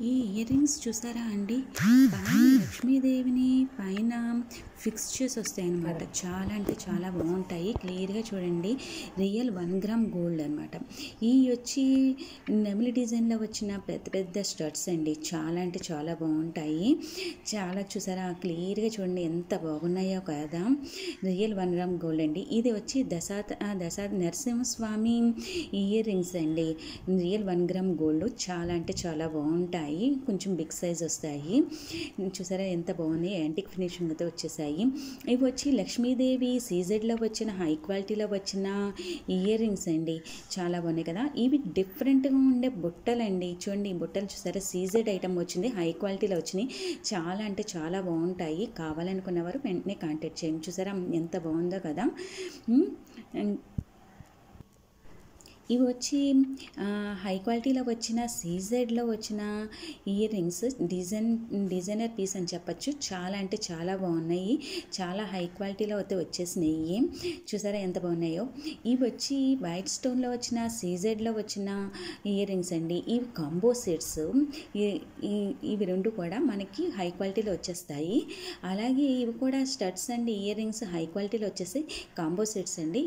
ఈ ear rings చూసారా అండి? పైన లక్ష్మీదేవిని పైన ఫిక్స్ చేసి వస్తాయి అనమాట. చాలా అంటే చాలా బాగుంటాయి. క్లియర్గా చూడండి, రియల్ 1 గ్రామ్ గోల్డ్ అనమాట. ఈ వచ్చి నెమలి డిజైన్లో వచ్చిన పెద్ద పెద్ద స్టడ్స్ అండి. చాలా అంటే చాలా బాగుంటాయి. చాలా చూసారా, క్లియర్గా చూడండి ఎంత బాగున్నాయో కదా. రియల్ 1 గ్రామ్ గోల్డ్ అండి. ఇది వచ్చి దశ నరసింహస్వామి ఇయర్ రింగ్స్ అండి. రియల్ 1 గ్రామ్ గోల్డ్ చాలా అంటే చాలా బాగుంటాయి. కొంచెం బిగ్ సైజ్ వస్తాయి. చూసారా ఎంత బాగున్నాయి, యాంటిక్ ఫినిషింగ్తో వచ్చేసాయి. ఇవి వచ్చి లక్ష్మీదేవి సీజెడ్లో వచ్చిన హై క్వాలిటీలో వచ్చిన ఇయర్ రింగ్స్ అండి. చాలా బాగున్నాయి కదా. ఇవి డిఫరెంట్గా ఉండే బుట్టలండి. చూడండి ఈ బుట్టలు చూసారా, సీజెడ్ ఐటమ్ వచ్చింది, హై క్వాలిటీలో వచ్చినాయి. చాలా అంటే చాలా బాగుంటాయి. కావాలనుకున్న వారు వెంటనే కాంటాక్ట్ చేయండి. చూసారా ఎంత బాగుందో కదా. ఇవి వచ్చి హై క్వాలిటీలో వచ్చిన సీజెడ్లో వచ్చిన ఇయర్ రింగ్స్, డిజైనర్ పీస్ అని చెప్పచ్చు. చాలా అంటే చాలా బాగున్నాయి. చాలా హై క్వాలిటీలో అయితే వచ్చేసినాయి. చూసారా ఎంత బాగున్నాయో. ఇవి వచ్చి వైట్ స్టోన్లో వచ్చిన సీజెడ్లో వచ్చిన ఇయర్ రింగ్స్ అండి. ఇవి కాంబో సెట్స్. ఇవి రెండు కూడా మనకి హై క్వాలిటీలో వచ్చేస్తాయి. అలాగే ఇవి కూడా studs and ear rings high క్వాలిటీలో వచ్చేసి కాంబో సెట్స్ అండి.